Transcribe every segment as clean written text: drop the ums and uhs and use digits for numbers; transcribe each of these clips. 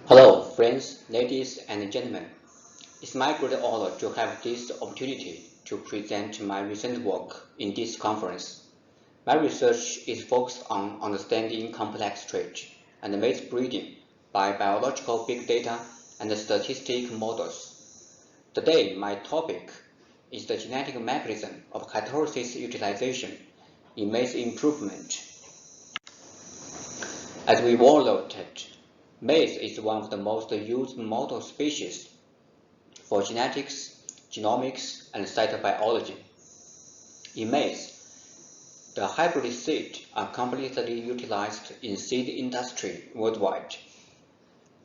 Hello, friends, ladies, and gentlemen. It's my great honor to have this opportunity to present my recent work in this conference. My research is focused on understanding complex traits and maize breeding by biological big data and statistic models. Today, my topic is the genetic mechanism of heterosis utilization in maize improvement. As we all noted, maize is one of the most used model species for genetics, genomics, and cytobiology. In maize, the hybrid seeds are completely utilized in seed industry worldwide,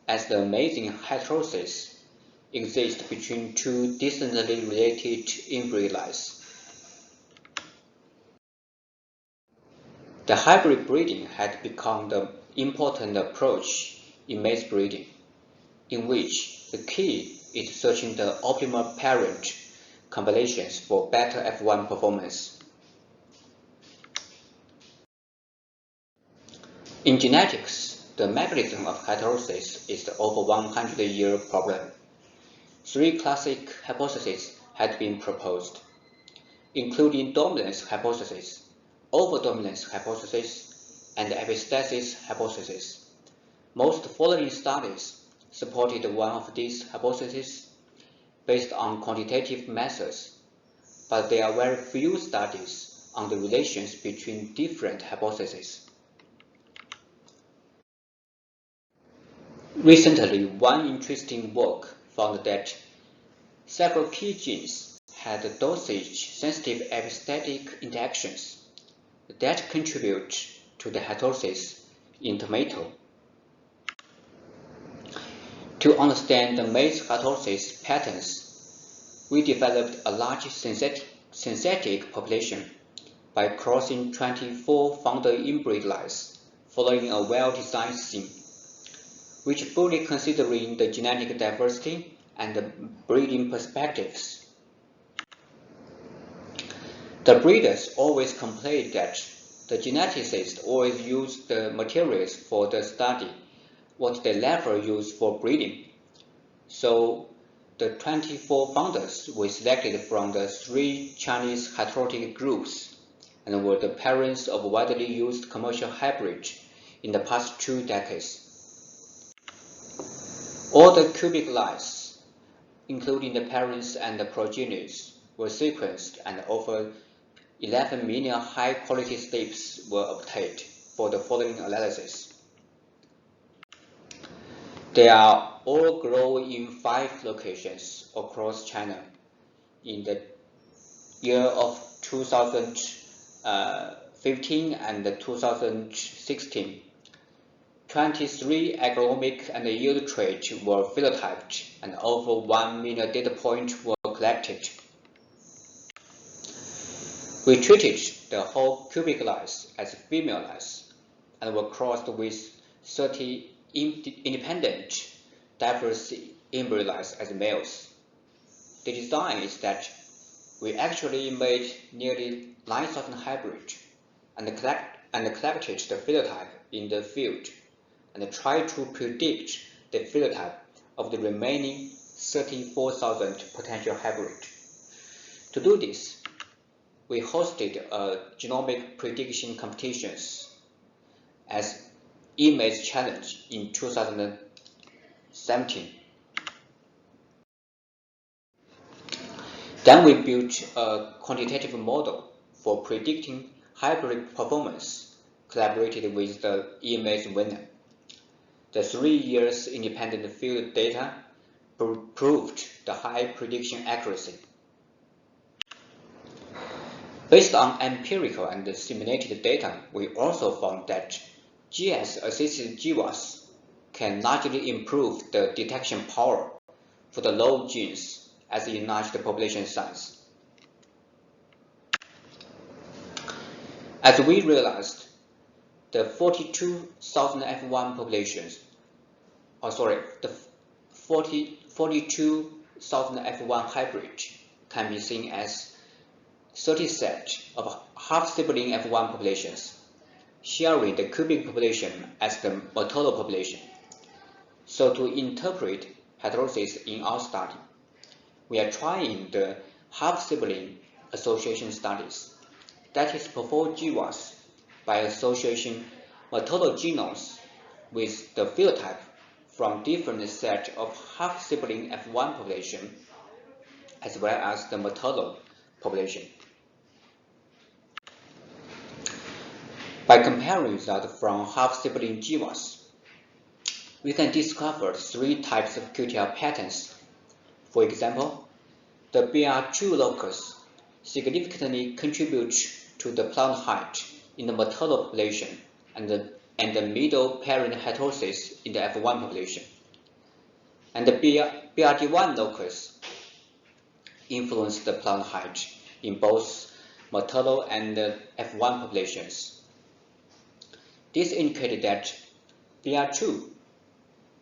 as the amazing heterosis exists between two distantly related embryos. The hybrid breeding had become the important approach in maize breeding, in which the key is searching the optimal parent combinations for better F1 performance. In genetics, the mechanism of heterosis is the over 100-year problem. Three classic hypotheses had been proposed, including dominance hypothesis, overdominance hypothesis, and epistasis hypothesis. Most following studies supported one of these hypotheses based on quantitative methods, but there are very few studies on the relations between different hypotheses. Recently, one interesting work found that several key genes had dosage-sensitive epistatic interactions that contribute to the heterosis in tomato. To understand the maize heterosis patterns, we developed a large synthetic population by crossing 24 founder inbreed lines following a well-designed scheme, which fully considering the genetic diversity and the breeding perspectives. The breeders always complained that the geneticists always use the materials for the study what they never use for breeding. So the 24 founders were selected from the 3 Chinese heterotic groups and were the parents of widely used commercial hybrids in the past 2 decades. All the cubic lines, including the parents and the progenitors, were sequenced and over 11 million high-quality steps were obtained for the following analysis. They are all grown in 5 locations across China in the year of 2015 and 2016. 23 agronomic and yield traits were phenotyped and over 1 million data points were collected. We treated the whole cubic lines as female lines and were crossed with 30 independent, diverse embryo lines as males. The design is that we actually made nearly 9,000 hybrids and collected the phenotype in the field and tried to predict the phenotype of the remaining 34,000 potential hybrids. To do this, we hosted a genomic prediction competitions as Maize Challenge in 2017. Then we built a quantitative model for predicting hybrid performance, collaborated with the Maize winner. The 3 years independent field data proved the high prediction accuracy. Based on empirical and simulated data, we also found that GS-assisted GWAS can largely improve the detection power for the low genes as it enlarged the population size. As we realized, the 42,000 F1 populations, the 42,000 F1 hybrid can be seen as 30 sets of half-sibling F1 populations, sharing the cubic population as the maternal population. So to interpret heterosis in our study, we are trying the half-sibling association studies, that is perform GWAS by association maternal genomes with the phenotype from different set of half-sibling F1 population as well as the maternal population. By comparing results from half-sibling GWAS, we can discover 3 types of QTL patterns. For example, the BR2 locus significantly contributes to the plant height in the maternal population and the middle parent heterosis in the F1 population. And the BRD1 locus influenced the plant height in both maternal and F1 populations. This indicated that BR2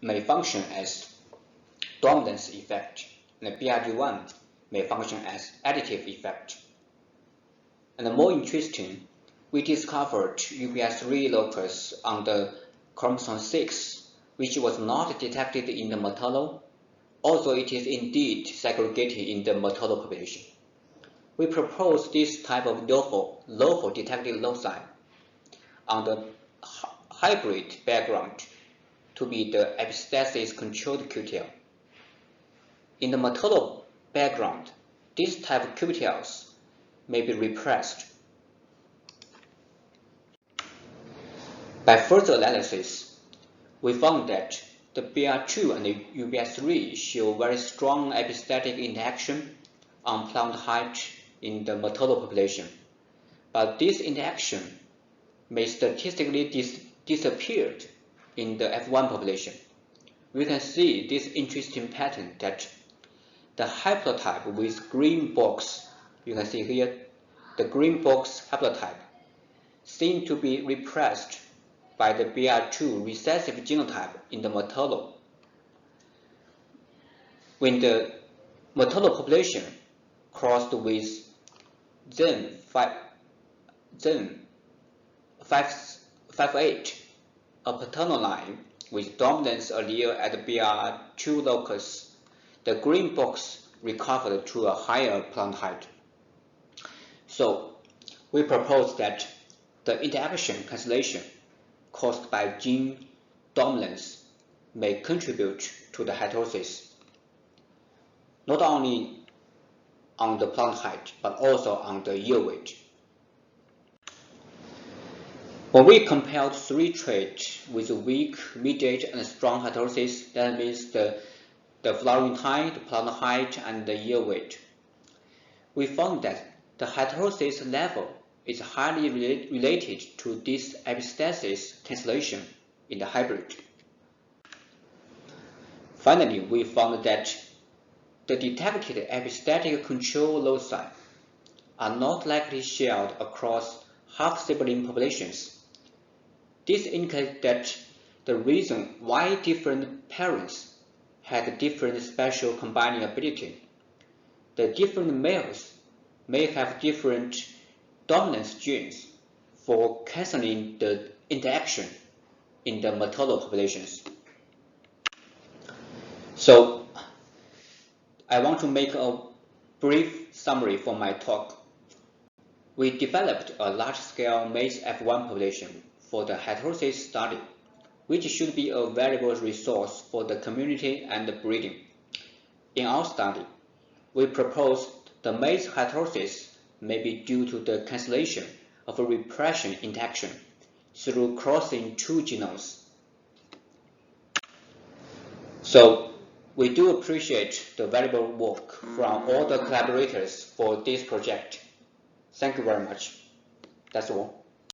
may function as dominance effect, and BRD1 may function as additive effect. And more interesting, we discovered UBS3 locus on the chromosome 6, which was not detected in the maternal, although it is indeed segregated in the maternal population. We propose this type of lawful detected loci on the hybrid background to be the epistasis controlled QTL. In the maternal background, this type of QTLs may be repressed. By further analysis, we found that the BR2 and the UBS3 show very strong epistatic interaction on plant height in the maternal population, but this interaction may statistically disappear in the F1 population. We can see this interesting pattern that the haplotype with green box, you can see here, the green box haplotype seem to be repressed by the BR2 recessive genotype in the maternal. When the maternal population crossed with Zen 58, a paternal line with dominance allele at the BR2 locus, the green box recovered to a higher plant height. So we propose that the interaction cancellation caused by gene dominance may contribute to the heterosis, not only on the plant height but also on the yield weight. When we compared 3 traits with weak, mediate, and strong heterosis, that means the flowering time, the plant height, and the yield weight, we found that the heterosis level is highly related to this epistasis cancellation in the hybrid. Finally, we found that the detected epistatic control loci are not likely shared across half-sibling populations. This indicates that the reason why different parents had different spatial combining ability, the different males may have different dominance genes for cancelling the interaction in the maternal populations. So I want to make a brief summary for my talk. We developed a large-scale Maize F1 population for the heterosis study, which should be a valuable resource for the community and the breeding. In our study, we proposed the Maize heterosis may be due to the cancellation of a repression interaction through crossing 2 genomes. So we do appreciate the valuable work from all the collaborators for this project. Thank you very much. That's all.